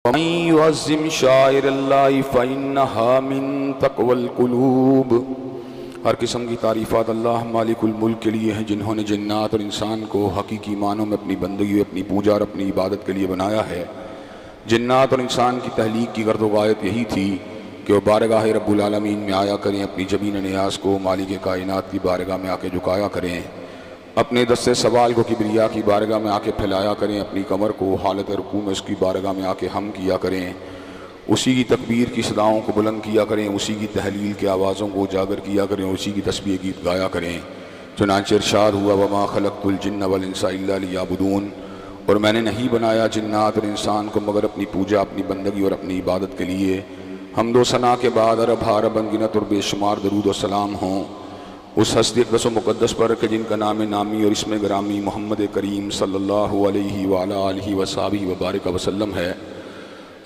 ومن يعظم شعائر اللہ فإنها من تقوى القلوب۔ ہر قسم کی تعریفات اللہ مالک الملک کے لیے ہیں، جنہوں نے جنات اور انسان کو حقیقی معنوں میں اپنی بندگی، اپنی پوجا اور اپنی عبادت کے لیے بنایا ہے۔ جنات اور انسان کی تخلیق کی غرض و غایت یہی تھی کہ وہ بارگاہ رب العالمین میں آیا کریں، اپنی جبین نیاز کو مالک کائنات کی بارگاہ میں آ کے جھکایا کریں، اپنے دست سوال کو کبریا کی بارگاہ میں آ کے پھیلایا کریں، اپنی کمر کو حالت رکوع میں اس کی بارگاہ میں آ کے ہم کیا کریں، اسی کی تکبیر کی صداؤں کو بلند کیا کریں، اسی کی تحلیل کے آوازوں کو اجاگر کیا کریں، اسی کی تسبیح گیت گایا کریں۔ چنانچہ ارشاد ہوا وما خلقت الجن والانس الا لیعبدون، اور میں نے نہیں بنایا جنات اور انسان کو مگر اپنی پوجا، اپنی بندگی اور اپنی عبادت کے لیے۔ حمد و ثنا کے بعد ارب حارب انگنت اور بے شمار درود و سلام ہوں اس ہستی اقدس و مقدس پر کہ جن کا نام نامی اور اسم گرامی محمد کریم صلی اللہ علیہ وعلی آلہ وصحبہ وبارک وسلم ہے۔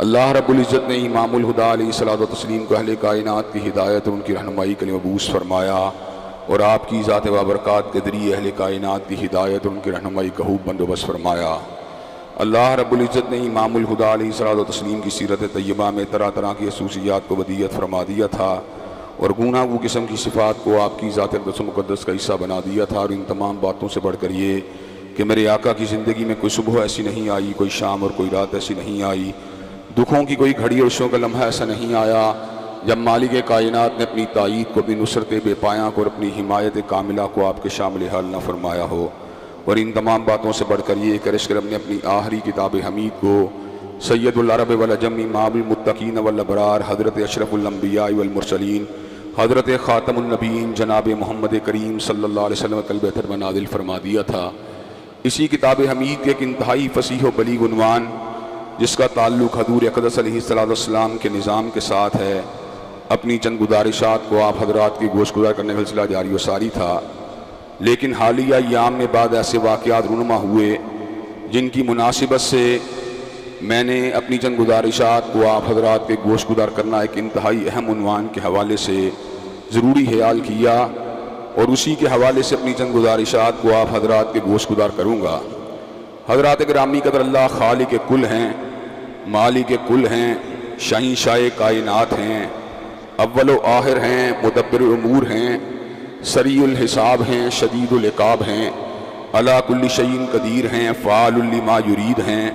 اللہ رب العزت نے امام الہدیٰ علیہ الصلوۃ والتسلیم کو اہل کائنات کی ہدایت اور ان کی رہنمائی کے لیے مبعوث فرمایا، اور آپ کی ذات و برکات کے ذریعے اہل کائنات کی ہدایت اور ان کی رہنمائی کا خوب بندوبست فرمایا۔ اللہ رب العزت نے امام الہدیٰ علیہ الصلوۃ والتسلیم کی سیرت طیبہ میں طرح طرح کی خصوصیات کو ودیعت فرما دیا تھا، اور گوناگوں قسم کی صفات کو آپ کی ذات اقدس و مقدس کا حصہ بنا دیا تھا، اور ان تمام باتوں سے بڑھ کر یہ کہ میرے آقا کی زندگی میں کوئی صبح ایسی نہیں آئی، کوئی شام اور کوئی رات ایسی نہیں آئی، دکھوں کی کوئی گھڑی اور عشقوں کا لمحہ ایسا نہیں آیا جب مالک کائنات نے اپنی تائید کو، اپنی نصرت بے پایاں کو اور اپنی حمایت کاملہ کو آپ کے شامل حال نہ فرمایا ہو۔ اور ان تمام باتوں سے بڑھ کر یہ کہ عرش کرم نے اپنی آخری کتاب حمید کو سید العرب والعجم امام المتقین والابرار حضرت اشرف الانبیاء والمرسلین حضرت خاتم النبیین جناب محمد کریم صلی اللہ علیہ وسلم قلب اطہر میں نازل فرما دیا تھا۔ اسی کتاب حمید کے ایک انتہائی فصیح و بلیغ عنوان جس کا تعلق حضور اقدس علیہ السلام کے نظام کے ساتھ ہے، اپنی چند گزارشات کو آپ حضرات کی گوش گزار کرنے کا سلسلہ جاری و ساری تھا، لیکن حالیہ ایام میں بعد ایسے واقعات رونما ہوئے جن کی مناسبت سے میں نے اپنی چند گزارشات کو آپ حضرات کے گوش گزار کرنا ایک انتہائی اہم عنوان کے حوالے سے ضروری خیال کیا، اور اسی کے حوالے سے اپنی چند گزارشات کو آپ حضرات کے گوش گزار کروں گا۔ حضرات گرامی قدر اللہ خالق کل ہیں، مالک کل ہیں، شہنشاہ کائنات ہیں، اول و آخر ہیں، مدبر امور ہیں، سریع الحساب ہیں، شدید العقاب ہیں، علی کل شیء قدیر ہیں، فعال لما یرید ہیں،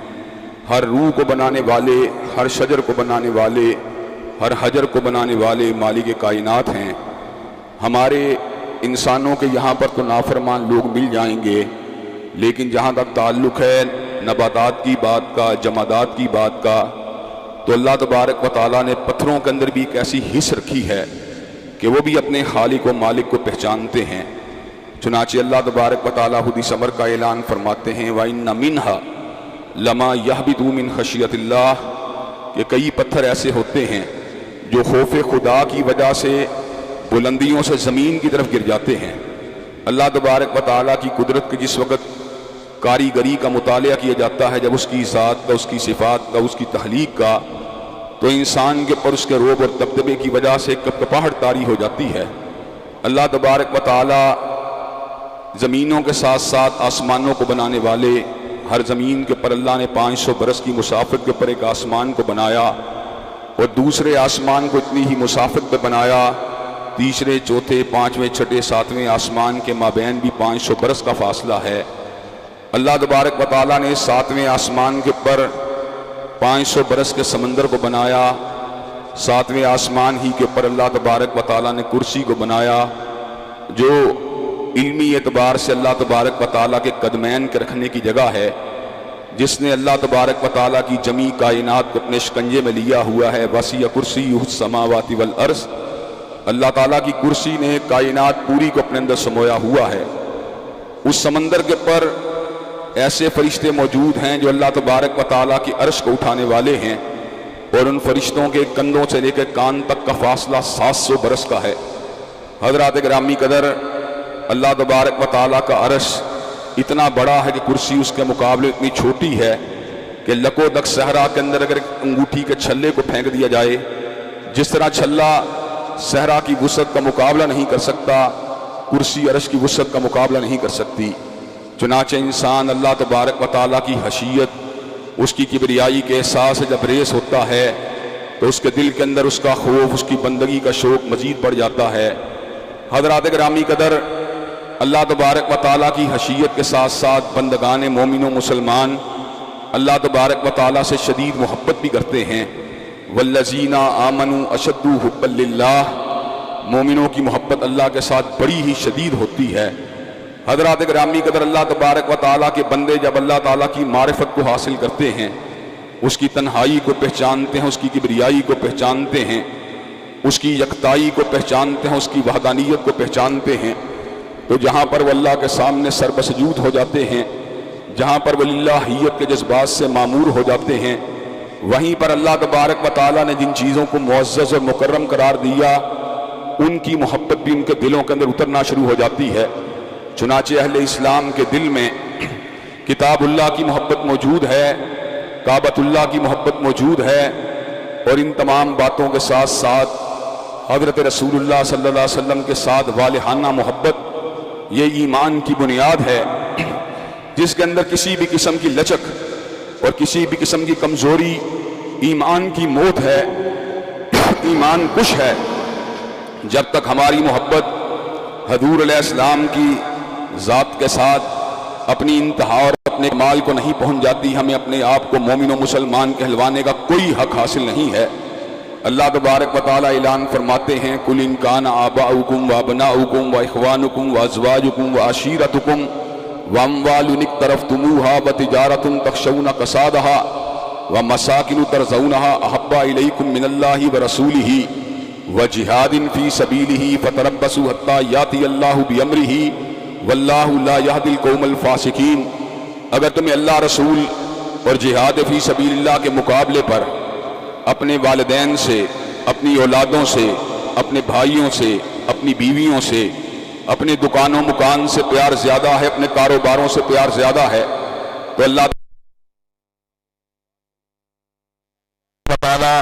ہر روح کو بنانے والے، ہر شجر کو بنانے والے، ہر حجر کو بنانے والے مالک کائنات ہیں۔ ہمارے انسانوں کے یہاں پر تو نافرمان لوگ مل جائیں گے، لیکن جہاں تک تعلق ہے نباتات کی بات کا، جمادات کی بات کا، تو اللہ تبارک و تعالیٰ نے پتھروں کے اندر بھی ایک ایسی حص رکھی ہے کہ وہ بھی اپنے خالق و مالک کو پہچانتے ہیں۔ چنانچہ اللہ تبارک و تعالیٰ خود اس امر کا اعلان فرماتے ہیں وَإِنَّ مِنْهَا لما یہبط من خشیت اللہ، کہ کئی پتھر ایسے ہوتے ہیں جو خوف خدا کی وجہ سے بلندیوں سے زمین کی طرف گر جاتے ہیں۔ اللہ تبارک و تعالیٰ کی قدرت کے جس وقت کاریگری کا مطالعہ کیا جاتا ہے، جب اس کی ذات کا، اس کی صفات کا، اس کی تخلیق کا، تو انسان کے پر اس کے روب اور دبدبے کی وجہ سے کپکپاہٹ طاری ہو جاتی ہے۔ اللہ تبارک و تعالیٰ زمینوں کے ساتھ ساتھ آسمانوں کو بنانے والے، ہر زمین کے پر اللہ نے 500 برس کی مسافت کے پر ایک آسمان کو بنایا، اور دوسرے آسمان کو اتنی ہی مسافت پہ بنایا، تیسرے، چوتھے، پانچویں، چھٹے، ساتویں آسمان کے مابین بھی 500 برس کا فاصلہ ہے۔ اللہ تبارک و تعالیٰ نے 7ویں آسمان کے پر 500 برس کے سمندر کو بنایا، 7ویں آسمان ہی کے اوپر اللہ تبارک و تعالیٰ نے کرسی کو بنایا، جو علمی اعتبار سے اللہ تبارک و تعالیٰ کے قدمین کے رکھنے کی جگہ ہے، جس نے اللہ تبارک و تعالیٰ کی جمی کائنات کو اپنے شکنجے میں لیا ہوا ہے۔ وسیع کرسیہ السماوات والارض، اللہ تعالیٰ کی کرسی نے کائنات پوری کو اپنے اندر سمویا ہوا ہے۔ اس سمندر کے پر ایسے فرشتے موجود ہیں جو اللہ تبارک و تعالیٰ کی عرش کو اٹھانے والے ہیں، اور ان فرشتوں کے کندھوں سے لے کے کان تک کا فاصلہ 700 برس کا ہے۔ حضرات گرامی قدر اللہ تبارک و تعالیٰ کا عرش اتنا بڑا ہے کہ کرسی اس کے مقابلے اتنی چھوٹی ہے کہ لکو دک صحرا کے اندر اگر انگوٹھی کے چھلے کو پھینک دیا جائے، جس طرح چھلا صحرا کی وسعت کا مقابلہ نہیں کر سکتا، کرسی عرش کی وسعت کا مقابلہ نہیں کر سکتی۔ چنانچہ انسان اللہ تبارک و تعالیٰ کی حشیت، اس کی کبریائی کے احساس سے جب ریس ہوتا ہے تو اس کے دل کے اندر اس کا خوف، اس کی بندگی کا شوق مزید بڑھ جاتا ہے۔ حضرات گرامی قدر، اللہ تبارک و تعالیٰ کی حشیت کے ساتھ ساتھ بندگان مومن و مسلمان اللہ تبارک و تعالیٰ سے شدید محبت بھی کرتے ہیں۔ والذین آمنوا اشد حبا للہ، مومنوں کی محبت اللہ کے ساتھ بڑی ہی شدید ہوتی ہے۔ حضرات گرامی قدر، اللہ تبارک و تعالیٰ کے بندے جب اللہ تعالیٰ کی معرفت کو حاصل کرتے ہیں، اس کی تنہائی کو پہچانتے ہیں، اس کی کبریائی کو پہچانتے ہیں، اس کی یکتائی کو پہچانتے ہیں، اس کی وحدانیت کو پہچانتے ہیں، تو جہاں پر وہ اللہ کے سامنے سر بسجود ہو جاتے ہیں، جہاں پر وہ للہیت کے جذبات سے معمور ہو جاتے ہیں، وہیں پر اللہ تبارک و تعالیٰ نے جن چیزوں کو معزز اور مکرم قرار دیا، ان کی محبت بھی ان کے دلوں کے اندر اترنا شروع ہو جاتی ہے۔ چنانچہ اہل اسلام کے دل میں کتاب اللہ کی محبت موجود ہے، کعبۃ اللہ کی محبت موجود ہے، اور ان تمام باتوں کے ساتھ ساتھ حضرت رسول اللہ صلی اللہ علیہ وسلم کے ساتھ والہانہ محبت، یہ ایمان کی بنیاد ہے، جس کے اندر کسی بھی قسم کی لچک اور کسی بھی قسم کی کمزوری ایمان کی موت ہے، ایمان کش ہے۔ جب تک ہماری محبت حضور علیہ السلام کی ذات کے ساتھ اپنی انتہا اور اپنے کمال کو نہیں پہنچ جاتی، ہمیں اپنے آپ کو مومن و مسلمان کہلوانے کا کوئی حق حاصل نہیں ہے۔ اللہ تبارک و تعالیٰ اعلان فرماتے ہیں، قُلْ إِنْ كَانَ آبَاؤُكُمْ وَأَبْنَاؤُكُمْ وَإِخْوَانُكُمْ وَأَزْوَاجُكُمْ وَعَشِيرَتُكُمْ وَأَمْوَالٌ اقْتَرَفْتُمُوهَا وَتِجَارَةٌ تَخْشَوْنَ كَسَادَهَا وَمَسَاكِنُ تَرْضَوْنَهَا أَحَبَّ إِلَيْكُم مِّنَ اللَّهِ وَرَسُولِهِ وَجِهَادٍ فِي سَبِيلِهِ فَتَرَبَّصُوا حَتَّى يَأْتِيَ اللَّهُ بِأَمْرِهِ وَاللَّهُ لَا يَهْدِي الْقَوْمَ الْفَاسِقِينَ۔ اگر تمہیں اللہ رسول اور جہاد فی سبیل اللہ کے مقابلے پر اپنے والدین سے، اپنی اولادوں سے، اپنے بھائیوں سے، اپنی بیویوں سے، اپنے دکانوں مکان سے پیار زیادہ ہے، اپنے کاروباروں سے پیار زیادہ ہے، تو اللہ تعالیٰ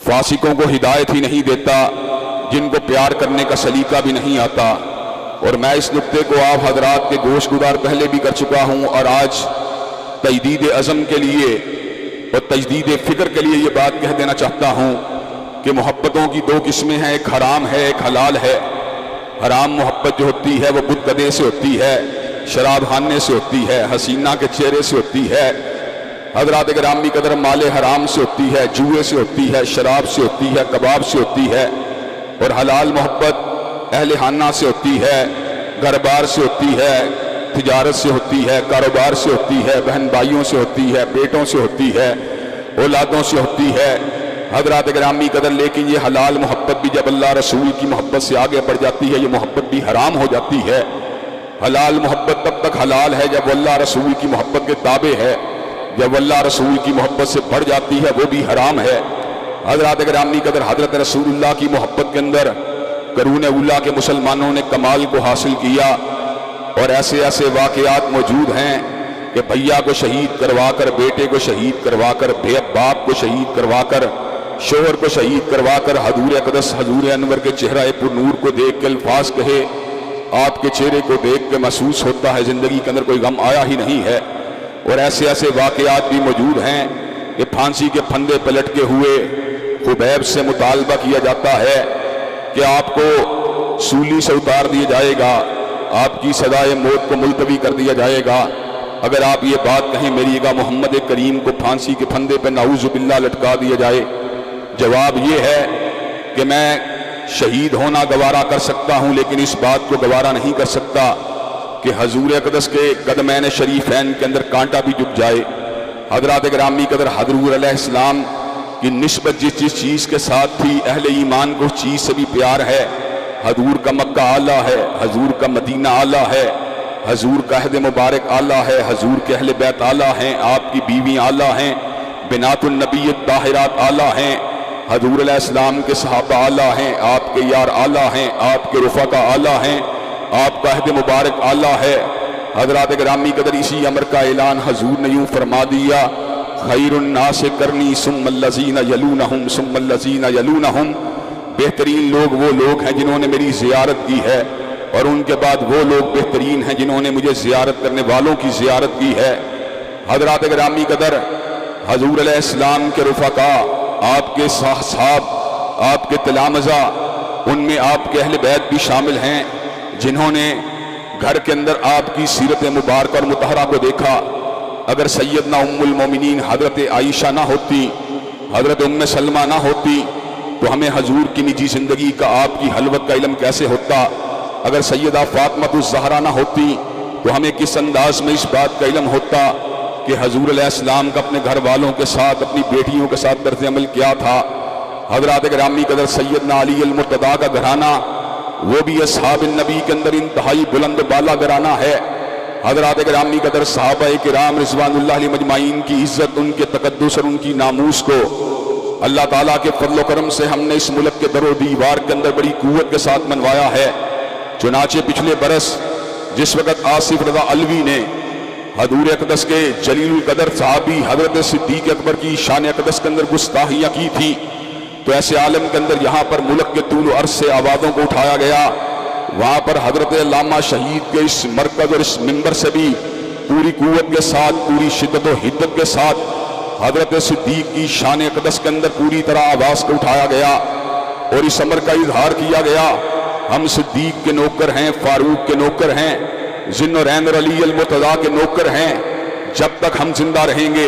فاسقوں کو ہدایت ہی نہیں دیتا، جن کو پیار کرنے کا سلیقہ بھی نہیں آتا۔ اور میں اس نقطے کو آپ حضرات کے گوش گزار پہلے بھی کر چکا ہوں، اور آج تجدید عزم کے لیے اور تجدید فکر کے لیے یہ بات کہہ دینا چاہتا ہوں کہ محبتوں کی دو قسمیں ہیں، ایک حرام ہے، ایک حلال ہے۔ حرام محبت جو ہوتی ہے وہ بت کدے سے ہوتی ہے، شراب خانے سے ہوتی ہے، حسینہ کے چہرے سے ہوتی ہے، حضرات گرامی قدر مال حرام سے ہوتی ہے، جوئے سے ہوتی ہے، شراب سے ہوتی ہے، کباب سے ہوتی ہے۔ اور حلال محبت اہل خانہ سے ہوتی ہے، گھر بار سے ہوتی ہے، تجارت سے ہوتی ہے، کاروبار سے ہوتی ہے، بہن بھائیوں سے ہوتی ہے، بیٹوں سے ہوتی ہے، اولادوں سے ہوتی ہے۔ حضرات گرامی قدر لیکن یہ حلال محبت بھی جب اللہ رسول کی محبت سے آگے بڑھ جاتی ہے، یہ محبت بھی حرام ہو جاتی ہے۔ حلال محبت تب تک حلال ہے جب وہ اللہ رسول کی محبت کے تابع ہے، جب اللہ رسول کی محبت سے بڑھ جاتی ہے وہ بھی حرام ہے۔ حضرات گرامی قدر حضرت رسول اللہ کی محبت کے اندر قرون اولیٰ کے مسلمانوں نے کمال کو حاصل کیا، اور ایسے ایسے واقعات موجود ہیں کہ بھیا کو شہید کروا کر، بیٹے کو شہید کروا کر، باپ کو شہید کروا کر، شوہر کو شہید کروا کر حضور اقدس حضور انور کے چہرہ پر نور کو دیکھ کے الفاظ کہے، آپ کے چہرے کو دیکھ کے محسوس ہوتا ہے زندگی کے اندر کوئی غم آیا ہی نہیں ہے۔ اور ایسے ایسے واقعات بھی موجود ہیں کہ پھانسی کے پھندے پہ لٹکے ہوئے خبیب سے مطالبہ کیا جاتا ہے کہ آپ کو سولی سے اتار دیا جائے گا، آپ کی سزائے موت کو ملتوی کر دیا جائے گا اگر آپ یہ بات کہیں میری گا محمد کریم کو پھانسی کے پھندے پہ نعوذ باللہ لٹکا دیا جائے۔ جواب یہ ہے کہ میں شہید ہونا گوارا کر سکتا ہوں، لیکن اس بات کو گوارا نہیں کر سکتا کہ حضور اقدس کے قدمین شریفین کے اندر کانٹا بھی جھک جائے۔ حضرات گرامی قدر حضور علیہ السلام کی نسبت جس چیز کے ساتھ تھی، اہل ایمان کو اس چیز سے بھی پیار ہے۔ حضور کا مکہ اعلیٰ ہے، حضور کا مدینہ اعلیٰ ہے، حضور کا عہد مبارک اعلیٰ ہے، حضور کے اہل بیت اعلیٰ ہیں، آپ کی بیوی اعلیٰ ہیں، بنات النبی الطاہرات اعلیٰ ہیں، حضور علیہ السلام کے صحابہ اعلیٰ ہیں، آپ کے یار اعلیٰ ہیں، آپ کے رفقا اعلیٰ ہیں، آپ کا عہد مبارک اعلیٰ ہے۔ حضرات گرامی قدر اسی امر کا اعلان حضور نے یوں فرما دیا، خیر الناس کرنی ثم الذین یلونہم ثم الذین یلونہم، بہترین لوگ وہ لوگ ہیں جنہوں نے میری زیارت کی ہے، اور ان کے بعد وہ لوگ بہترین ہیں جنہوں نے مجھے زیارت کرنے والوں کی زیارت کی ہے۔ حضرات گرامی قدر حضور علیہ السلام کے رفقا، آپ کے صحاب، آپ کے تلامذہ، ان میں آپ کے اہل بیت بھی شامل ہیں جنہوں نے گھر کے اندر آپ کی سیرت مبارکہ اور مطہرہ کو دیکھا۔ اگر سیدنا ام المومنین حضرت عائشہ نہ ہوتی، حضرت ام سلمہ نہ ہوتی، تو ہمیں حضور کی نجی زندگی کا، آپ کی حلوت کا علم کیسے ہوتا؟ اگر سیدہ فاطمہ الزہرا نہ ہوتی تو ہمیں کس انداز میں اس بات کا علم ہوتا کہ حضور علیہ السلام کا اپنے گھر والوں کے ساتھ، اپنی بیٹیوں کے ساتھ طرز عمل کیا تھا؟ حضرات گرامی قدر سیدنا علی المرتضیٰ کا گھرانہ، وہ بھی اصحاب النبی کے اندر انتہائی بلند بالا گھرانہ ہے۔ حضرات گرامی قدر صحابہ کرام رضوان اللہ علیہ مجمعین کی عزت، ان کے تقدس اور ان کی ناموس کو اللہ تعالیٰ کے فضل و کرم سے ہم نے اس ملک کے در و دیوار کے اندر بڑی قوت کے ساتھ منوایا ہے۔ چنانچہ پچھلے برس جس وقت آصف رضا علوی نے حضور اقدس کے جلیل القدر صحابی حضرت صدیق اکبر کی شان اقدس کے اندر گستاخیاں کی تھی، تو ایسے عالم کے اندر یہاں پر ملک کے طول و عرض سے آوازوں کو اٹھایا گیا، وہاں پر حضرت علامہ شہید کے اس مرکز اور اس منبر سے بھی پوری قوت کے ساتھ، پوری شدت و حدت کے ساتھ حضرت صدیق کی شان اقدس کے اندر پوری طرح آواز کو اٹھایا گیا اور اس امر کا اظہار کیا گیا، ہم صدیق کے نوکر ہیں، فاروق کے نوکر ہیں، ذی النورین اور علی المرتضیٰ کے نوکر ہیں۔ جب تک ہم زندہ رہیں گے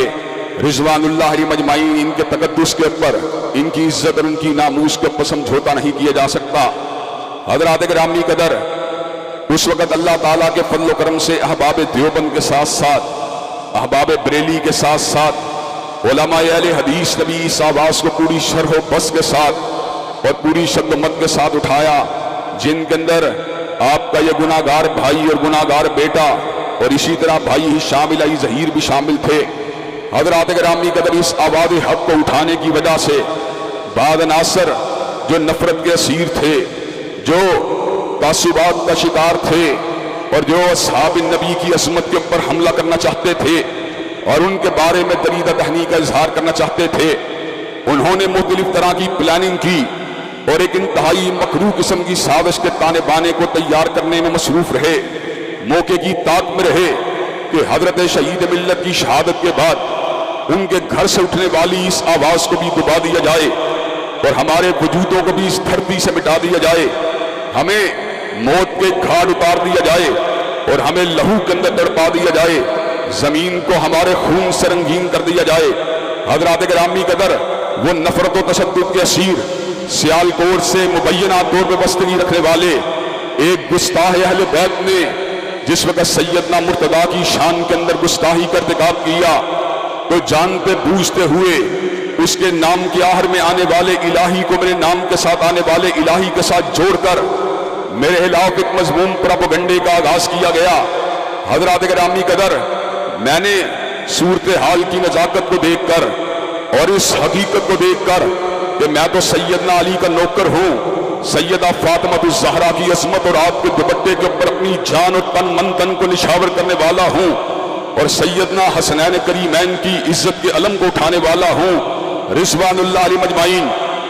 رضوان اللہ علیہ مجمعین، ان کے تقدس کے اوپر، ان کی عزت اور ان کی ناموس کے اوپر سمجھوتا نہیں کیا جا سکتا۔ حضرات گرامی قدر، اس وقت اللہ تعالیٰ کے فضل و کرم سے احباب دیوبند کے ساتھ ساتھ، احباب بریلی کے ساتھ ساتھ علماء اہل حدیث نبی اس آواز کو پوری شرح و بس کے ساتھ اور پوری شد و مت کے ساتھ اٹھایا، جن کے اندر آپ کا یہ گناہگار بھائی اور گناہگار بیٹا اور اسی طرح بھائی ہشام الہی ظہیر بھی شامل تھے۔ حضرات گرامی قدر، اس آواز حق کو اٹھانے کی وجہ سے بعض عناصر جو نفرت کے اسیر تھے، جو تعصبات کا شکار تھے اور جو اصحاب النبی کی عظمت کے اوپر حملہ کرنا چاہتے تھے اور ان کے بارے میں دریدہ دہنی کا اظہار کرنا چاہتے تھے، انہوں نے مختلف طرح کی پلاننگ کی اور ایک انتہائی مکروہ قسم کی سازش کے تانے بانے کو تیار کرنے میں مصروف رہے، موقع کی طاق میں رہے کہ حضرت شہید ملت کی شہادت کے بعد ان کے گھر سے اٹھنے والی اس آواز کو بھی دبا دیا جائے اور ہمارے وجودوں کو بھی اس دھرتی سے مٹا دیا جائے، ہمیں موت کے گھاٹ اتار دیا جائے اور ہمیں لہو کے اندر تڑپا دیا جائے، زمین کو ہمارے خون سے رنگین کر دیا جائے۔ حضرات گرامی قدر، وہ نفرت و تشدد کے اسیر، سیالکوٹ سے مبینہ طور پہ بستگی رکھنے والے ایک گستاخ اہل بیت نے جس وقت سیدنا مرتضیٰ کی شان کے اندر گستاخی کا ارتکاب کیا، تو جانتے بوجھتے ہوئے اس کے نام کے آخر میں آنے والے الہی کو میرے نام کے ساتھ آنے والے الہی کے ساتھ جوڑ کر میرے خلاف ایک مذموم پروپیگنڈے کا آغاز کیا گیا۔ حضرات گرامی قدر، میں نے صورتحال کی نزاکت کو دیکھ کر اور اس حقیقت کو دیکھ کر کہ میں تو سیدنا علی کا نوکر ہوں، سیدہ فاطمہ الزہرا کی عظمت اور آپ کے دوپٹے کے اوپر اپنی جان اور تن من تن کو نشاور کرنے والا ہوں، اور سیدنا حسنین کریمین کی عزت کے علم کو اٹھانے والا ہوں، رضوان اللہ علیہ مجمعین۔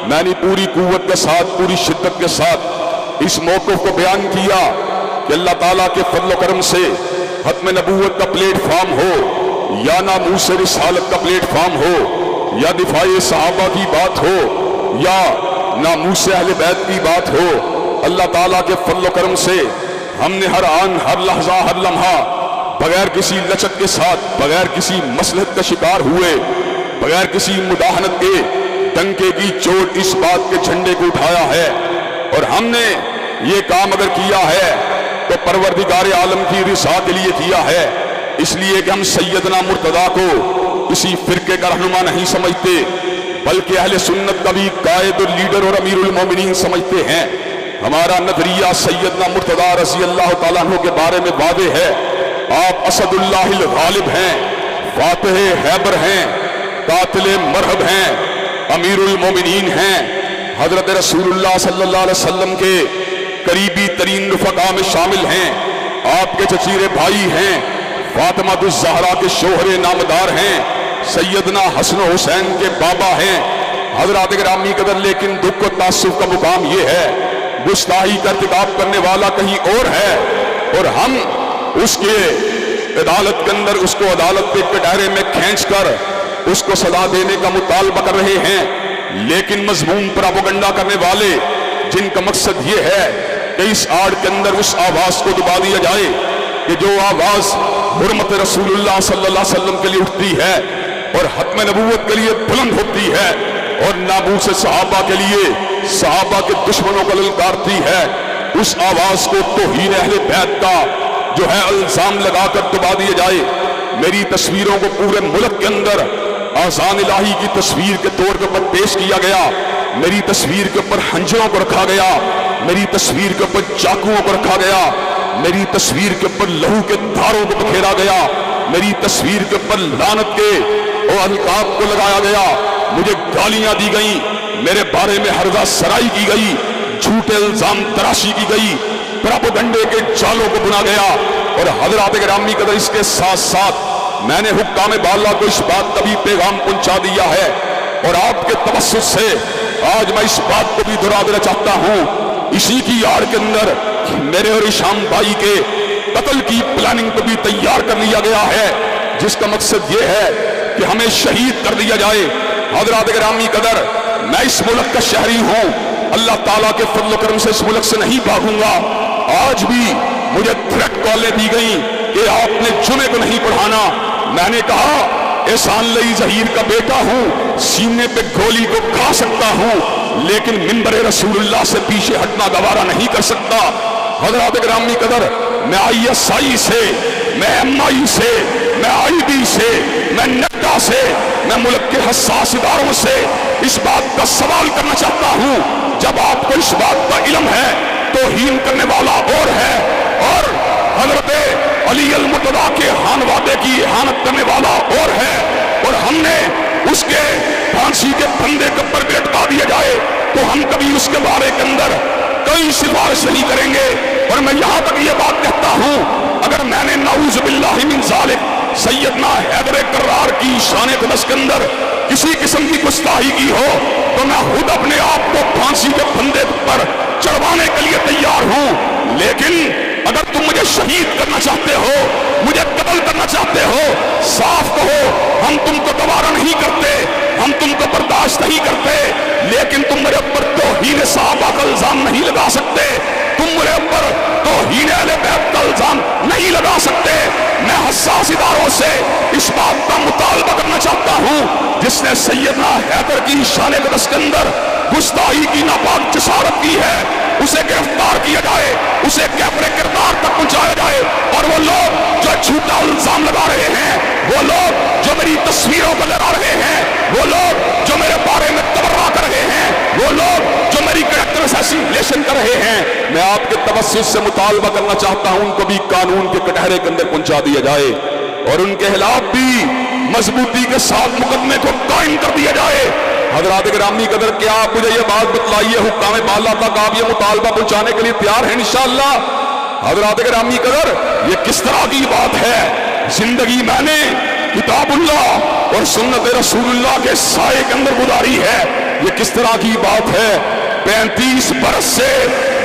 میں نے پوری قوت کے ساتھ، پوری شدت کے ساتھ اس موقف کو بیان کیا کہ اللہ تعالیٰ کے فضل و کرم سے ختم نبوت کا پلیٹ فارم ہو یا ناموس رسالت کا پلیٹ فارم ہو یا دفاع صحابہ کی بات ہو یا ناموس اہل بیت کی بات ہو، اللہ تعالیٰ کے فضل و کرم سے ہم نے ہر آن، ہر لحظہ، ہر لمحہ بغیر کسی لچک کے ساتھ، بغیر کسی مصلحت کا شکار ہوئے، بغیر کسی مداہنت کے ڈنکے کی چوٹ اس بات کے جھنڈے کو اٹھایا ہے، اور ہم نے یہ کام اگر کیا ہے تو پروردگار عالم کی رضا کے لیے کیا ہے، اس لیے کہ ہم سیدنا مرتضیٰ کو کسی فرقے کا رہنما نہیں سمجھتے بلکہ اہل سنت کا بھی قائد اور لیڈر اور امیر المومنین سمجھتے ہیں۔ ہمارا نظریہ سیدنا مرتضیٰ رضی اللہ تعالیٰ عنہ کے بارے میں واضح ہے، آپ اسد اللہ الغالب ہیں، فاتح خیبر ہیں، قاتل مرحب ہیں، امیر المومنین ہیں، حضرت رسول اللہ صلی اللہ علیہ وسلم کے قریبی ترین رفقا میں شامل ہیں، آپ کے چچیرے بھائی ہیں، فاطمہ الزہرا کے شوہر نامدار ہیں، سیدنا حسن و حسین کے بابا ہیں۔ حضرات گرامی قدر، لیکن دکھ و تعصب کا مقام یہ ہے، گستاخی کا ارتکاب کرنے والا کہیں اور ہے اور ہم اس کے عدالت کے اندر اس کو عدالت کے کٹہرے میں کھینچ کر اس کو سزا دینے کا مطالبہ کر رہے ہیں، لیکن مضمون پروپیگنڈا کرنے والے جن کا مقصد یہ ہے کہ اس آڑ کے اندر اس آواز کو دبا دیا جائے کہ جو آواز حرمت رسول اللہ صلی اللہ علیہ وسلم کے لیے اٹھتی ہے اور ختم نبوت کے لیے بلند ہوتی ہے اور ناموس صحابہ کے لیے صحابہ کے دشمنوں کو للکارتی ہے، اس آواز کو توہین اہل بیت کا جو ہے الزام لگا کر دبا دیا جائے۔ میری تصویروں کو پورے ملک کے اندر آذان الہی کی تصویر کے طور پر پیش کیا گیا، میری تصویر کے اوپر خنجروں کو رکھا گیا، میری تصویر کے اوپر چاقوؤں کو رکھا گیا، میری تصویر کے اوپر لہو کے دھاروں کو بکھیرا گیا، میری تصویر کے اوپر لعنت کے اور القاب کو لگایا گیا، مجھے گالیاں دی گئیں، میرے بارے میں ہرزہ سرائی کی گئی، جھوٹے الزام تراشی کی گئی، پروپیگنڈے کے جالوں کو بنا گیا۔ اور حضرات گرامی قدر اس کے ساتھ ساتھ میں نے حکام بالا کو اس بات کا بھی پیغام پہنچا دیا ہے، اور آپ کے توسط سے آج میں اس بات کو بھی دہرا دینا چاہتا ہوں، اسی کی آڑ کے اندر میرے اور ہشام بھائی کے قتل کی پلاننگ کو بھی تیار کر لیا گیا ہے، جس کا مقصد یہ ہے کہ ہمیں شہید کر دیا جائے۔ حضرات گرامی قدر میں اس ملک کا شہری ہوں، اللہ تعالیٰ کے فضل و کرم سے اس ملک سے نہیں بھاگوں گا۔ آج بھی مجھے تھریٹ کالیں دی گئیں کہ آپ نے جمعے کو نہیں پڑھانا، میں نے کہا احسان لئی ظہیر کا بیٹا ہوں، سینے پہ گولی کو کھا سکتا ہوں، لیکن منبر رسول اللہ سے پیچھے ہٹنا گوارا نہیں کر سکتا۔ حضرات گرامی قدر میں ISI سے، میں MI سے، میں IB سے، میں نڈا سے، میں ملک کے حساس اداروں سے اس بات کا سوال کرنا چاہتا ہوں، جب آپ کو اس بات کا علم ہے توہین کرنے والا اور ہے اور حضرت علی المرتضیٰ کے خانوادے کی احانت کرنے والا اور ہے، اور ہم نے اس کے پھانسی کے پھندے کے اوپر بھی لٹکا دیا جائے تو ہم کبھی اس کے بارے کے اندر کوئی سفارش نہیں کریں گے۔ اور میں یہاں تک یہ بات کہتا ہوں، اگر میں نے نعوذ باللہ من ذالک سیدنا حیدر کرار کی شان قدس کے اندر کسی قسم کی گستاخی کی ہو تو میں خود اپنے آپ کو پھانسی کے پھندے پر چڑھوانے کے لیے تیار ہوں، لیکن اگر تم مجھے شہید کرنا چاہتے ہو، مجھے قتل کرنا چاہتے ہو، صاف کہو ہم تم کو گوارا نہیں کرتے، ہم تم کو برداشت نہیں کرتے، لیکن تم میرے اوپر توہین صحابہ کا الزام نہیں لگا سکتے، تم میرے اوپر توہین اہل بیت کا الزام نہیں لگا سکتے۔ میں حساس اداروں سے اس بات کا مطالبہ کرنا چاہتا ہوں، جس نے سیدنا حیدر کی شان قدس کے اندر گستاخی کی ناپاک جسارت کی ہے، اسے گرفتار کیا جائے، اسے کیفر کردار تک پہنچایا جائے، اور وہ لوگ جو جھوٹا الزام لگا رہے ہیں، وہ لوگ جو میری تصویروں کو لگا رہے ہیں، وہ لوگ جو میرے بارے میں تبرہ کر رہے ہیں، وہ لوگ جو میری کریکٹر اسیسینیشن کر رہے ہیں، میں آپ کے توسط سے مطالبہ کرنا چاہتا ہوں ان کو بھی قانون کے کٹہرے کے اندر پہنچا دیا جائے اور ان کے خلاف بھی مضبوطی کے ساتھ مقدمے کو قائم کر دیا جائے۔ حضرات گرامی قدر کیا آپ مجھے یہ بات بتلائیے، حکام بالا تک آپ یہ مطالبہ پہنچانے کے لیے تیار ہیں انشاءاللہ؟ حضرات گرامی قدر یہ کس طرح کی بات ہے؟ زندگی میں نے کتاب اللہ اور سنت رسول اللہ کے سائے کے اندر گزاری ہے، یہ کس طرح کی بات ہے؟ 35 برس سے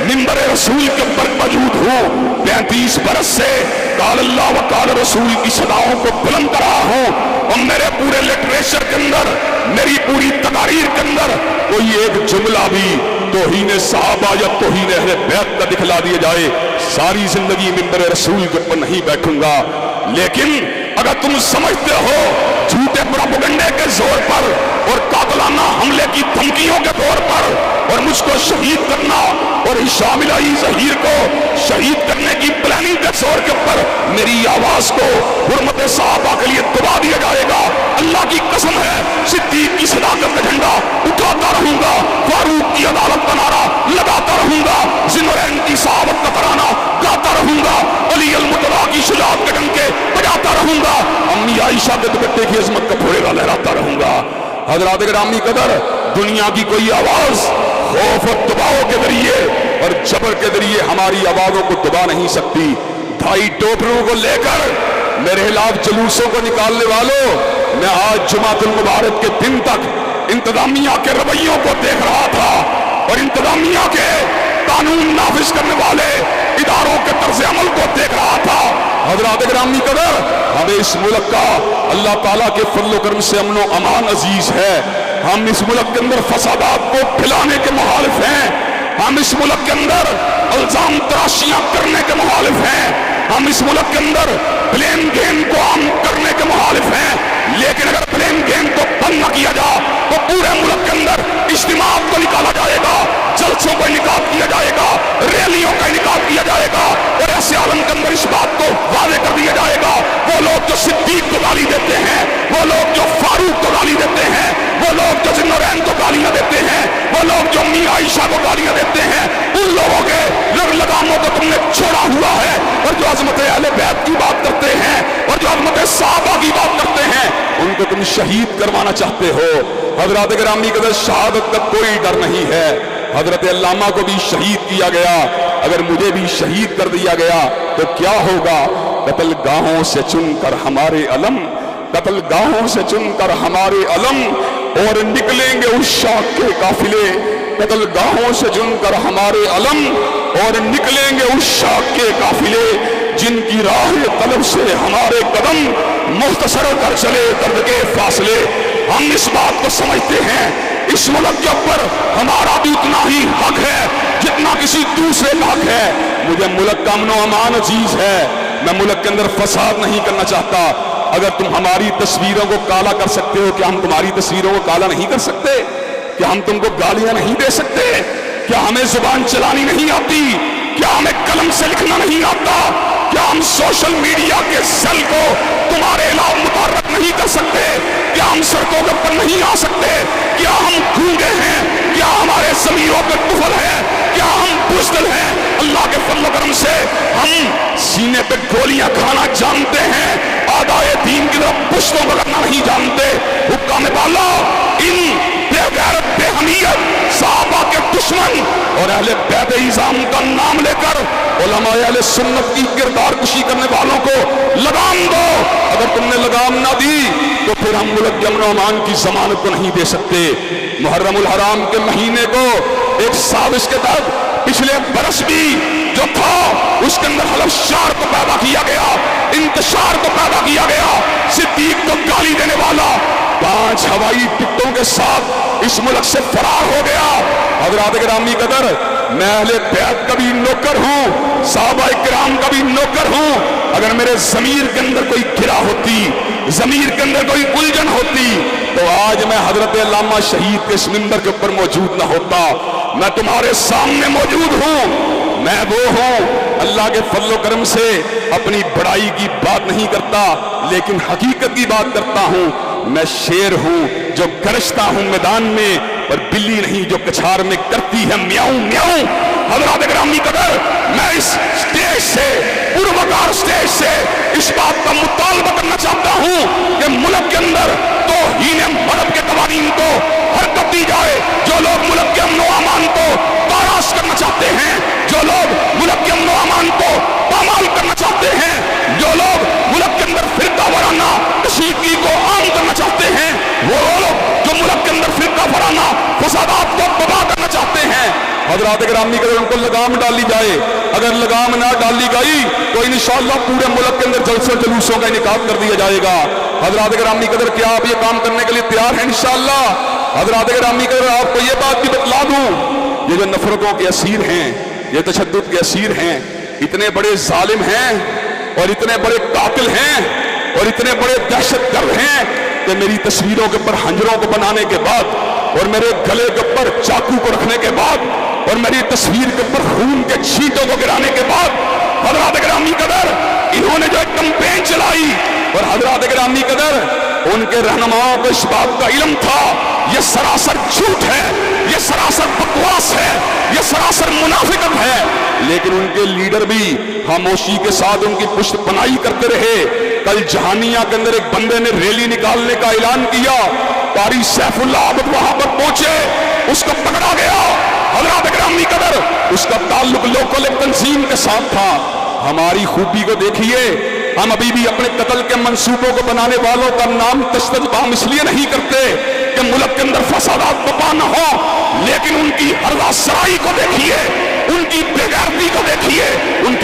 منبر رسول کے اوپر موجود ہوں، 35 برس سے قال اللہ و قال رسول کی صداؤں کو بلند کر رہا ہوں، اور میرے پورے لٹریچر کے اندر، میری پوری تقاریر کے اندر کوئی ایک جملہ بھی توہین صحابہ یا توہین اہل بیت کا دکھلا دیا جائے، ساری زندگی منبر رسول کے اوپر نہیں بیٹھوں گا۔ لیکن اگر تم سمجھتے ہو جھوٹے پروپیگنڈے کے زور پر اور قاتلانہ حملے کی دھمکیوں کے طور پر اور مجھ کو شہید کرنا اور ہشام الہی ظہیر کو شہید کرنے کی پلاننگ کے زور کے اوپر میری آواز کو حرمت صحابہ کے لیے دبا دیا جائے گا، اللہ کی قسم ہے صدیق کی صداقت کا جھنڈا اٹھاتا رہوں گا، فاروق کی عدالت کا نعرہ لگاتا رہوں گا، ذوالنورین کی صحابت کا ترانہ گاتا رہوں گا، علی المرتضیٰ کی شجاعت کے ڈنکے بجاتا رہوں گا، امی عائشہ کے دوپٹے کی عظمت کا پھوڑا لہراتا رہوں گا۔ حضرات گرامی قدر دنیا کی کوئی آواز خوف اور دباؤ کے ذریعے اور جبر کے ذریعے ہماری آوازوں کو دبا نہیں سکتی۔ 2.5 ٹوکروں کو لے کر میرے خلاف جلوسوں کو نکالنے والوں، میں آج جمعۃ المبارک کے دن تک انتظامیہ کے رویوں کو دیکھ رہا تھا اور انتظامیہ کے قانون نافذ کرنے والے اداروں کے طرز عمل کو دیکھ رہا تھا۔ حضرات گرامی قدر، ہمیں اس ملک کا اللہ تعالیٰ کے فضل و کرم سے امن و امان عزیز ہے۔ ہم اس ملک کے اندر فسادات کو پھیلانے کے مخالف ہیں، ہم اس ملک کے اندر الزام تراشیاں کرنے کے مخالف ہیں، ہم اس ملک کے اندر بلیم گیم کو عام کرنے کے مخالف ہیں۔ لیکن اگر بلیم گیم کو بند نہ کیا جائے تو پورے ملک کے اندر اجتماعات کو نکالا جائے گا، جلسوں کا انعقاد کیا جائے گا، ریلیوں کا انعقاد کیا جائے گا، اور ایسے عالم کے اندر اس بات کو واضح کر دیا جائے گا وہ لوگ جو صدیق کو گالی دیتے ہیں، وہ لوگ جو فاروق کو گالی دیتے ہیں، وہ لوگ جو ذوالنورین کو گالیاں دیتے ہیں، وہ لوگ جو میاں عائشہ کو گالیاں دیتے ہیں، ان لوگوں کے لگاموں کو تم نے چھوڑا ہوا ہے، اور جو عظمت اہل بیت کی بات کرتے ہیں اور جو عظمت صحابہ کی بات کرتے ہیں ان کو تم شہید کروانا چاہتے ہو۔ حضرات گرامی قدر، شہادت کا کوئی ڈر نہیں ہے۔ حضرت علامہ کو بھی شہید کیا گیا، اگر مجھے بھی شہید کر دیا گیا تو کیا ہوگا؟ قتل گاہوں سے چن کر ہمارے علم، قتل گاہوں سے چن کر ہمارے علم، اور نکلیں گے اس شاخ کے قافلے، قتل گاہوں سے چن کر ہمارے علم، اور نکلیں گے اس شاخ کے قافلے، جن کی راہ طلب سے ہمارے قدم مختصر کر چلے درد کے فاصلے۔ ہم اس بات کو سمجھتے ہیں اس ملک کے اوپر ہمارا بھی اتنا ہی حق ہے جتنا کسی دوسرے کا حق ہے۔ مجھے ملک کا امن و امان عزیز ہے، میں ملک کے اندر فساد نہیں کرنا چاہتا۔ اگر تم ہماری تصویروں کو کالا کر سکتے ہو، کیا ہم تمہاری تصویروں کو کالا نہیں کر سکتے؟ کیا ہم تم کو گالیاں نہیں دے سکتے؟ کیا ہمیں زبان چلانی نہیں آتی؟ کیا ہمیں قلم سے لکھنا نہیں آتا؟ کیا ہم سوشل میڈیا کے سیل کو تمہارے علاوہ متحرک نہیں کر سکتے؟ کیا ہم سڑکوں کے اوپر نہیں آ سکتے؟ کیا ہم گونگے ہیں؟ کیا ہمارے ضمیروں پہ طفل ہے؟ کیا ہم بزدل ہیں؟ اللہ کے فضل و کرم سے ہم سینے پہ گولیاں کھانا جانتے ہیں، اعدائے دین کی طرف پشتوں کو کرنا نہیں جانتے۔ حکام بالا ان بے غیرت بے حمیت صحابہ کے دشمن اور اہل بیت اعظام کا نام لے کر علماء اہل سنت کی کردار کشی کرنے والوں کو لگام دو۔ اگر تم نے لگام نہ دی تو پھر ہم ملک کے امن و امان کی ضمانت کو نہیں دے سکتے۔ محرم الحرام کے مہینے کو ایک سازش کے تحت پچھلے برس بھی جو تھا اس کے اندر حلف شار کو پیدا کیا گیا، انتشار کو پیدا کیا گیا، صدیق کو گالی دینے والا 5 ہوائی ٹکٹوں کے ساتھ اس ملک سے فرار ہو گیا۔ حضرات گرامی قدر، میں اہل بیت کا بھی نوکر ہوں، صحابہ کرام کا بھی نوکر ہوں۔ اگر میرے ضمیر کے اندر کوئی گرا ہوتی، ضمیر کے اندر کوئی الجھن ہوتی تو آج میں حضرت علامہ شہید کے اس منبر کے اوپر موجود نہ ہوتا۔ میں تمہارے سامنے موجود ہوں، میں وہ ہوں اللہ کے فضل و کرم سے اپنی بڑائی کی بات نہیں کرتا لیکن حقیقت کی بات کرتا ہوں۔ میں شیر ہوں جو گرجتا ہوں میدان میں، اور بلی نہیں جو کچھار میں کرتی ہے میاؤں میاؤں۔ حضرات گرامی قدر، میں اس سٹیج سے، پروکار سٹیج سے اس بات کا مطالبہ کرنا چاہتا ہوں کہ ملک کے اندر توہین مذہب کے قوانین کو حرکت دی جائے۔ جو لوگ ملک کے امن و امان کو تاراش کرنا چاہتے ہیں، جو لوگ ملک کے امن و امان کو پامال کرنا چاہتے ہیں، جو لوگ ملک کے اندر فرقہ وارانہ کشیدگی کو عام کرنا چاہتے ہیں، وہ لوگ جو ملک کے اندر فرقہ وارانہ فسادات کو تباہ کرنا چاہتے ہیں، حضرات گرامی قدر ان کو لگام ڈالی جائے۔ اگر لگام نہ ڈالی گئی تو انشاءاللہ پورے ملک کے اندر جلسوں جلوسوں کا انعقاد کر دیا جائے گا۔ حضرات گرامی قدر، کیا آپ یہ کام کرنے کے لیے تیار ہیں انشاءاللہ؟ حضرات گرامی قدر، آپ کو یہ بات بھی بتلا دوں، یہ جو نفرتوں کے اسیر ہیں، یہ تشدد کے اسیر ہیں، اتنے بڑے ظالم ہیں اور اتنے بڑے قاتل ہیں اور اتنے بڑے دہشت گرد ہیں کہ میری تصویروں کے اوپر خنجروں کو بنانے کے بعد اور میرے گلے کے اوپر چاقو کو رکھنے کے بعد اور میری تصویر کے اوپر خون کے چھینٹوں کو گرانے کے بعد، حضرات گرامی قدر، انہوں نے جو ایک کمپین چلائی، اور حضرات گرامی قدر ان کے رہنماؤں کو اس بات کا علم تھا یہ سراسر جھوٹ ہے، یہ سراسر بکواس ہے، یہ سراسر منافقت ہے، لیکن ان کے لیڈر بھی خاموشی کے ساتھ ان کی پشت پناہی کرتے رہے۔ کل جہانیہ کے اندر ایک بندے نے ریلی نکالنے کا اعلان کیا، قاری سیف اللہ عابد وہاں پر پہنچے، اس کو پکڑا گیا۔ حضرات گرامی قدر، اس کا تعلق لوکل ایک تنظیم کے ساتھ تھا۔ ہماری خوبی کو دیکھیے، ہم ابھی بھی اپنے قتل کے منصوبوں کو بنانے والوں کا نام تشدد ہم اس لیے نہیں کرتے کہ ملک کے اندر فسادات بپا نہ ہو، لیکن ان کی ہردا سرائی کو دیکھیے، ان کی بے غیرتی کو دیکھیے، ان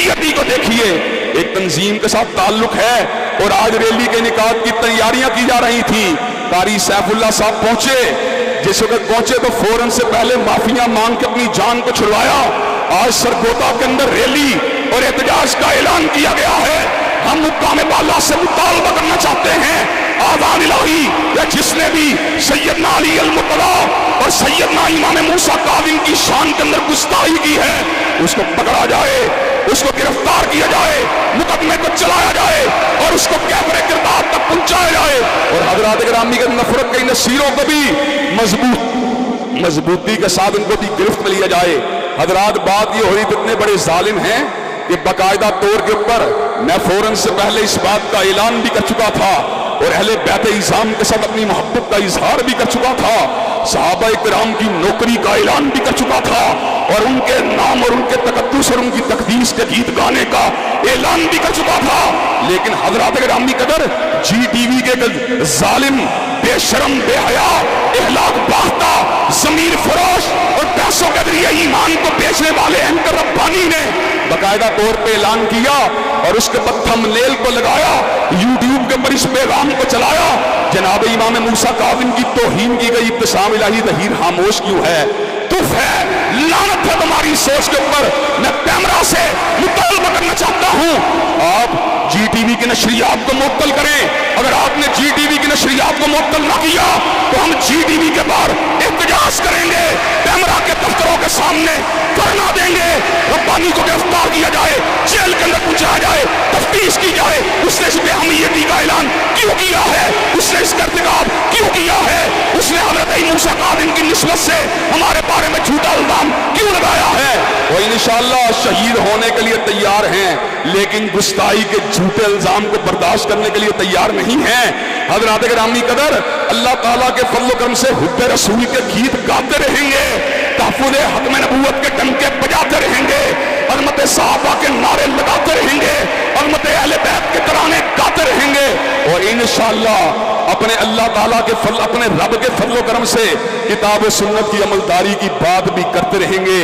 شخصیتی کو دیکھیے، ایک تنظیم کے ساتھ تعلق ہے اور آج ریلی کے انعقاد کی تیاریاں کی جا رہی تھی۔ قاری سیف اللہ صاحب پہنچے، جس وقت پہنچے تو فوراً سے پہلے معافیاں مانگ کے اپنی جان کو چھڑوایا۔ آج سرگودا کے اندر ریلی اور احتجاج کا اعلان کیا گیا ہے۔ ہم مقام بالا سے مطالبہ کرنا چاہتے ہیں، آذان الہی یا جس نے بھی سیدنا علی المرتضیٰ اور سیدنا امام موسیٰ کاظم کی شان کے اندر گستاخی کی ہے، اس کو پکڑا جائے، اس کو گرفتار کیا جائے، مقدمے کو چلایا جائے اور اس کو کیفر کردار تک پہنچایا جائے، اور حضرات گرامی کے نفرت کے نصیروں کو بھی مضبوطی کے ساتھ ان کو بھی گرفت میں لیا جائے۔ حضرات بات یہ ہو رہی، اتنے بڑے ظالم ہیں کہ باقاعدہ طور کے اوپر میں فوراً سے پہلے اس بات کا اعلان بھی کر چکا تھا اور اہل بیت اعظام کے ساتھ اپنی محبت کا اظہار بھی کر چکا تھا، صحابہ کرام کی نوکری کا اعلان بھی کر چکا تھا اور ان کے نام اور ان کے تقدس اور ان کی تقدیس کے گیت گانے کا اعلان بھی کر چکا تھا، لیکن حضرات گرامی قدر جی ٹی وی کے ظالم، بے شرم، بے حیا، اخلاق باختہ، ضمیر فروش اور پیسوں کے ذریعے ایمان کو بیچنے والے اینکر ربانی نے باقاعدہ طور پہ اعلان کیا اور اس کے بعد تھم نیل کو لگایا، یوٹیوب کے اوپر اس پیغام کو چلایا، جناب امام موسیٰ کاظم کی توہین کی گئی، ابتسام الہی ظہیر خاموش کیوں ہے؟ تف ہے، لعنت ہے تمہاری سوچ کے اوپر۔ میں کیمرہ سے مطالبہ کرنا چاہتا ہوں، آپ جی ٹی وی کی نشریات کو معطل کریں۔ اگر آپ نے جی ٹی وی کی نشریات کو معطل نہ کیا تو ہم جی ٹی وی کے باہر احتجاج کریں گے، کیمرہ کے دفتروں کے سامنے دھرنا دیں گے، ربانی کو گرفتار کیا جائے، جیل کے اندر پہنچایا جائے، تفتیش کی جائے، اس نے اس بے اہمیتی کا اعلان کیوں کیا ہے، اس نے اس کا ارتکاب کیوں کیا ہے، اس نے حضرت موسیٰ کاظم کی نسبت سے ہمارے بارے میں جھوٹا الزام کیوں لگایا ہے۔ وہ انشاءاللہ شہید ہونے کے لیے تیار ہیں، لیکن گستاخی کے جھوٹے الزام کو برداشت کرنے کے لیے تیار نہیں ہیں۔ حضرات گرامی قدر، اللہ تعالیٰ کے فضل و کرم سے حب رسول کے گیت گاتے رہیں گے، تحفظ حتم نبوت کے ڈنکے بجاتے رہیں گے، عظمت صحابہ کے نعرے لگاتے رہیں گے، عظمت اہل بیت کے ترانے گاتے رہیں گے، اور انشاءاللہ اپنے اللہ تعالیٰ کے فضل، اپنے رب کے فضل و کرم سے کتاب و سنت کی عملداری کی بات بھی کرتے رہیں گے۔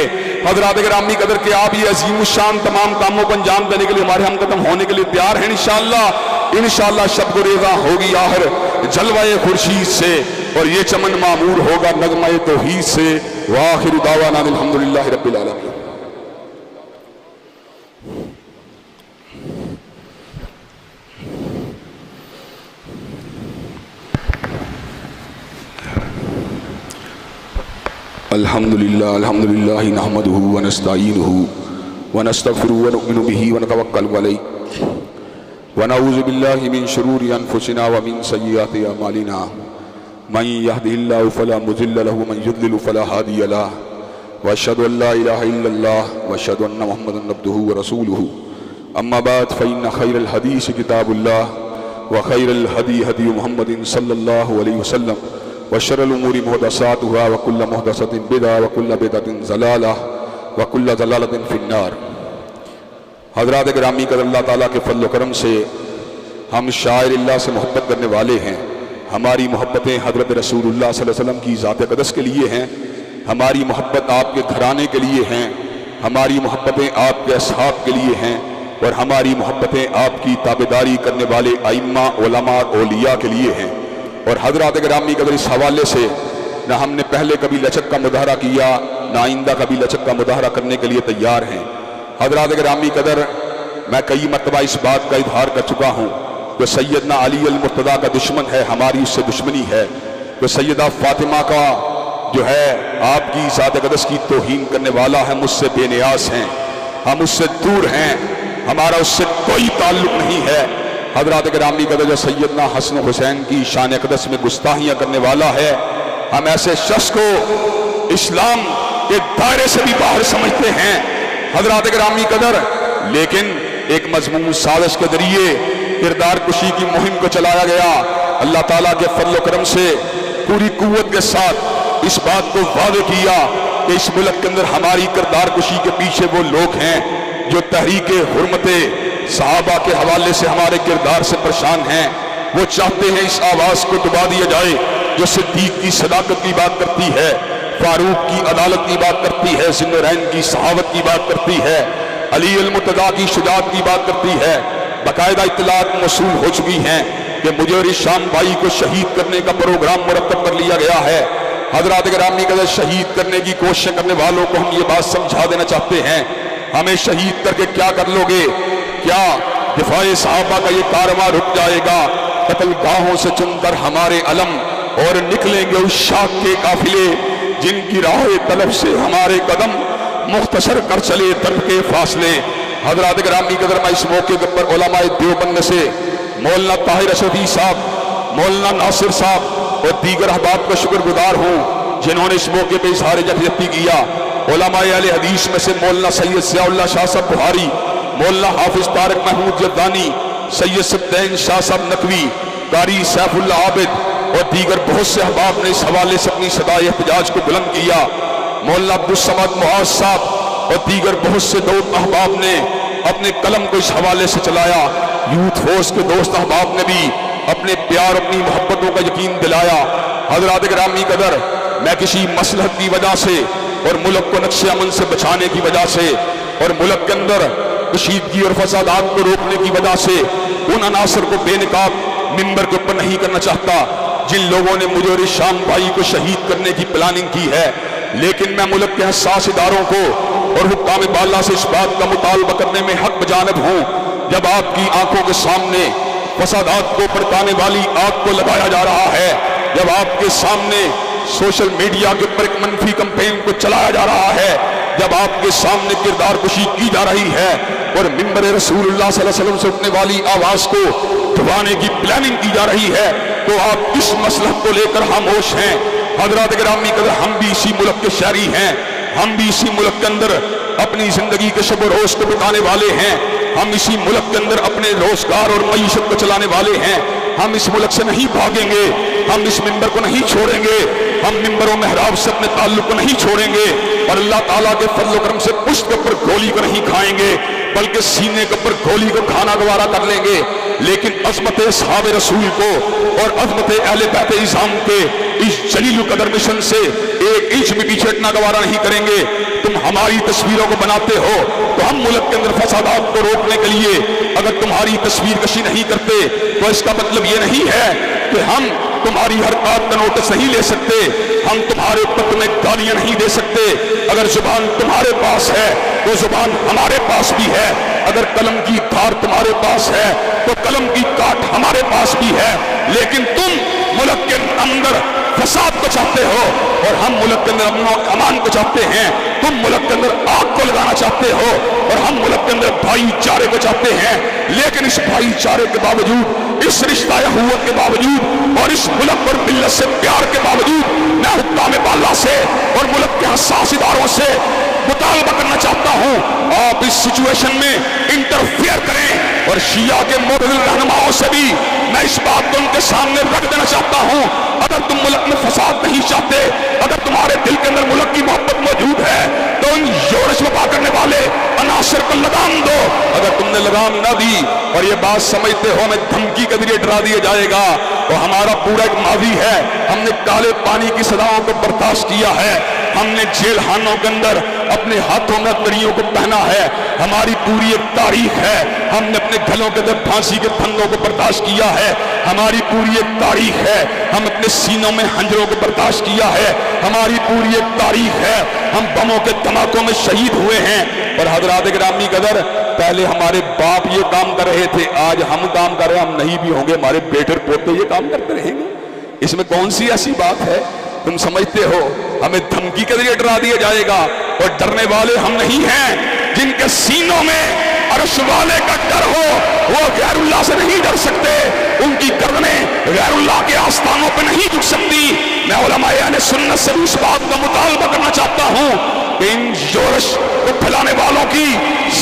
حضرات گرامی قدر کہ آپ یہ عظیم الشان تمام کاموں کو انجام دینے کے لیے ہمارے ہم قدم ہونے کے لیے تیار ہیں انشاءاللہ شب گریزاں ہوگی آخر جلوہ خورشید سے، اور یہ چمن معمور ہوگا نغمہ توحید سے۔ وآخر دعوانا الحمدللہ رب العالمین۔ الحمدللہ نحمدہ ونستعینہ ونستغفرہ ونؤمن بہ ونتوکل علیہ ونعوذ باللہ من شرور انفسنا ومن سیئات اعمالنا من یهدہ اللہ فلا مضل له ومن یضلل فلا ہادی له واشہد ان لا الہ الا اللہ واشہد ان محمدا عبدہ ورسولہ اما بعد فإن خیر الحدیث کتاب اللہ وخیر الہدی ہدی محمد صلی اللہ علیہ وسلم وشر الامور محدثاتها وكل محدثة بدعة وكل بدعة ضلالة وكل ضلالة في النار۔ حضرات گرامی قدر، اللہ تعالیٰ کے فضل و کرم سے ہم شاعر اللہ سے محبت کرنے والے ہیں۔ ہماری محبتیں حضرت رسول اللہ صلی اللہ علیہ وسلم کی ذات اقدس کے لیے ہیں، ہماری محبت آپ کے گھرانے کے لیے ہیں، ہماری محبتیں آپ کے اصحاب کے لیے ہیں، اور ہماری محبتیں آپ کی تابعداری کرنے والے ائمہ، علماء، اولیاء کے لیے ہیں۔ اور حضرات گرامی قدر، اس حوالے سے نہ ہم نے پہلے کبھی لچک کا مظاہرہ کیا، نہ آئندہ کبھی لچک کا مظاہرہ کرنے کے لیے تیار ہیں۔ حضرات گرامی قدر، میں کئی مرتبہ اس بات کا اظہار کر چکا ہوں کہ سیدنا علی المرتضیٰ کا دشمن ہے، ہماری اس سے دشمنی ہے، کہ سیدہ فاطمہ کا جو ہے آپ کی ذات اقدس کی توہین کرنے والا ہے، مجھ سے بے نیاز ہیں، ہم اس سے دور ہیں، ہمارا اس سے کوئی تعلق نہیں ہے۔ حضرات گرامی قدر، جو سیدنا حسن حسین کی شان اقدس میں گستاخیاں کرنے والا ہے، ہم ایسے شخص کو اسلام کے دائرے سے بھی باہر سمجھتے ہیں۔ حضرات گرامی قدر، لیکن ایک مضمون سازش کے ذریعے کردار کشی کی مہم کو چلایا گیا۔ اللہ تعالیٰ کے فضل و کرم سے پوری قوت کے ساتھ اس بات کو واضح کیا کہ اس ملک کے اندر ہماری کردار کشی کے پیچھے وہ لوگ ہیں جو تحریک حرمت صحابہ کے حوالے سے ہمارے کردار سے پریشان ہیں۔ وہ چاہتے ہیں اس آواز کو دبا دیا جائے جو صدیق کی صداقت کی بات کرتی ہے، فاروق کی عدالت کی بات کرتی ہے، ذی النورین کی صحابت کی بات کرتی ہے۔ علی المرتضیٰ کی شجاعت کی بات کرتی ہے۔ باقاعدہ اطلاعات موصول ہو چکی ہیں کہ مجھے اور شام بھائی کو شہید کرنے کا پروگرام مرتب کر لیا گیا ہے۔ حضرات گرامی قدر، شہید کرنے کی کوشش کرنے والوں کو ہم یہ بات سمجھا دینا چاہتے ہیں، ہمیں شہید کر کے کیا کر لو گے؟ کیا دفاع صحابہ کا یہ کارواں رک جائے گا؟ قتل گاہوں سے چن کر ہمارے علم اور نکلیں گے اس شاخ کے قافلے جن کی راہ طلب سے ہمارے قدم مختصر کر چلے درب کے فاصلے۔ حضرات گرامی قدر، میں اس موقع پر علماء دیوبند سے مولانا طاہر اشرفی صاحب، مولانا ناصر صاحب اور دیگر احباب کا شکر گزار ہوں جنہوں نے اس موقع پہ اظہار یکجہتی کیا۔ علماء اہل حدیث میں سے مولانا سید ضیاء اللہ شاہ صاحب بخاری، مولانا حافظ طارق محمود جدانی، سید سبدین شاہ صاحب نقوی، قاری سیف اللہ عابد اور دیگر بہت سے احباب نے اس حوالے سے اپنی صدائے احتجاج کو بلند کیا۔ مولانا عبدالصمد معاذ صاحب اور دیگر بہت سے دوست احباب نے اپنے قلم کو اس حوالے سے چلایا۔ یوتھ فورس کے دوست احباب نے بھی اپنے پیار، اپنی محبتوں کا یقین دلایا۔ حضرات گرامی قدر، میں کسی مصلحت کی وجہ سے اور ملک کو نقش امن سے بچانے کی وجہ سے اور ملک کے اندر کشیدگی اور فسادات کو روکنے کی وجہ سے ان عناصر کو بے نقاب ممبر کے اوپر نہیں کرنا چاہتا جن لوگوں نے مجھے اور شام بھائی کو شہید کرنے کی پلاننگ کی ہے، لیکن میں ملک کے حساس اداروں کو اور حکام بالا سے اس بات کا مطالبہ کرنے میں حق بجانب ہوں، جب آپ کی آنکھوں کے سامنے فسادات کو بھڑکانے والی آگ کو لگایا جا رہا ہے، جب آپ کے سامنے سوشل میڈیا کے اوپر ایک منفی کمپین کو چلایا جا رہا ہے، جب آپ کے سامنے کردار کشی کی جا رہی ہے اور ممبر رسول اللہ صلی اللہ علیہ وسلم سے اٹھنے والی آواز کو دبانے کی پلاننگ کی جا رہی ہے، تو آپ کس مصلحت کو لے کر خاموش ہیں؟ حضرات گرامی قدر، ہم بھی اسی ملک کے شہری ہیں، ہم بھی اسی ملک کے اندر اپنی زندگی کے شب و روز کو بتانے والے ہیں، ہم اسی ملک کے اندر اپنے روزگار اور معیشت کو چلانے والے ہیں، ہم اس ملک سے نہیں بھاگیں گے، ہم اس ممبر کو نہیں چھوڑیں گے، ہم ممبر و محراب سے اپنے تعلق کو نہیں چھوڑیں گے، اور اللہ تعالیٰ کے فضل و کرم سے پشت کے اوپر گولی کو نہیں کھائیں گے بلکہ سینے کے اوپر گولی کو کھانا گوارا کر لیں گے، لیکن عظمت اصحاب رسول کو اور عظمت اہل بیت اعظام کے اس جلیل القدر مشن سے ایک انچ بھی پیچھے ہٹنا گوارا نہیں کریں گے۔ تم ہماری تصویروں کو بناتے ہو تو ہم ملک کے اندر فسادات کو روکنے کے لیے اگر تمہاری تصویر کشی نہیں کرتے تو اس کا مطلب یہ نہیں ہے کہ ہم تمہاری حرکات کا نوٹس نہیں لے سکتے، ہم تمہارے اوپر تمہیں گالیاں نہیں دے سکتے۔ اگر زبان تمہارے پاس ہے تو زبان ہمارے پاس بھی ہے، اگر قلم کی دھار تمہارے پاس ہے تو قلم کی کاٹ ہمارے پاس بھی ہے، لیکن تم ملک کے اندر فساد کو چاہتے ہو اور ہم ملک کے اندر امن و امان کو چاہتے ہیں، تم ملک کے اندر آگ کو لگانا چاہتے ہو اور ہم ملک کے اندر بھائی چارے کو چاہتے ہیں، لیکن اس بھائی چارے کے باوجود، اس رشتہ اخوت کے باوجود اور اس ملک اور ملت سے پیار کے باوجود میں حکام بالا سے اور ملک کے حساس اداروں سے مطالبہ کرنا چاہتا ہوں، آپ اس سچویشن میں انٹرفیئر کریں، اور شیعہ کے معتدل رہنماؤں سے بھی میں اس بات کو ان کے سامنے رکھ دینا چاہتا ہوں، اگر تم ملک میں فساد نہیں چاہتے، اگر تمہارے دل کے اندر ملک کی محبت موجود ہے تو ان یورش وبا کرنے والے عناصر کو لگام دو۔ اگر تم نے لگام نہ دی اور یہ بات سمجھتے ہو ہمیں دھمکی کے ذریعے ڈرا دیا جائے گا، تو ہمارا پورا ایک ماضی ہے، ہم نے کالے پانی کی سزاؤں کو برداشت کیا ہے، ہم نے جیل خانوں کے اندر اپنے ہاتھوں میں تریوں کو پہنا ہے، ہماری پوری ایک تاریخ ہے، ہم نے اپنے گھروں کے اندر پھانسی کے پھندوں کو برداشت کیا ہے، ہماری پوری ایک تاریخ ہے، ہم اپنے سینوں میں خنجروں کو برداشت کیا ہے، ہماری پوری ایک تاریخ ہے، ہم بموں کے دھماکوں میں شہید ہوئے ہیں۔ اور حضرات گرامی قدر، پہلے ہمارے باپ یہ کام کر رہے تھے، آج ہم کام کر رہے ہیں، ہم نہیں بھی ہوں گے، ہمارے بیٹے پوتے یہ کام کرتے رہیں گے، اس میں کون سی ایسی بات ہے؟ تم سمجھتے ہو ہمیں دھمکی کے ذریعے ڈرا دیا جائے گا، اور ڈرنے والے ہم نہیں ہیں، جن کے سینوں میں عرش والے کا ڈر ہو وہ غیر اللہ سے نہیں ڈر سکتے، ان کی گردنیں غیر اللہ کے آستانوں پہ نہیں جھک سکتی۔ میں علماء اہل سنت سے بھی اس بات کا مطالبہ کرنا چاہتا ہوں کہ ان یورش کو پھیلانے والوں کی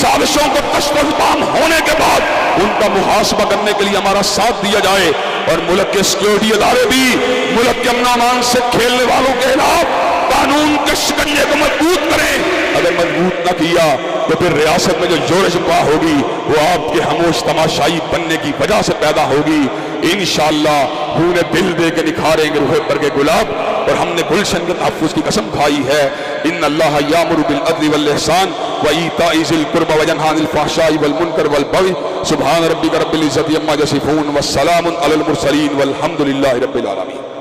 سازشوں کو کشف و زبان ہونے کے بعد ان کا محاسبہ کرنے کے لیے ہمارا ساتھ دیا جائے، اور ملک کے سیکیورٹی ادارے بھی ملک کے امن و امان سے کھیلنے والوں کے خلاف قانون کے شکنجے کو مضبوط کریں۔ اگر مضبوط نہ کیا تو پھر ریاست میں جو یورش پا ہوگی وہ آپ کے خاموش تماشائی بننے کی وجہ سے پیدا ہوگی۔ انشاءاللہ خون دل دے کے نکھاریں گے روح پر کے گلاب، اور ہم نے گلشن کے تحفظ کی قسم کھائی ہے. ان اللہ یامر بالعدل والاحسان وایتاء ذی القربى وینھی عن الفحشاء والمنکر والبغی. سبحان ربک رب العزۃ عما یصفون والسلام علی المرسلین والحمد للہ رب العالمین.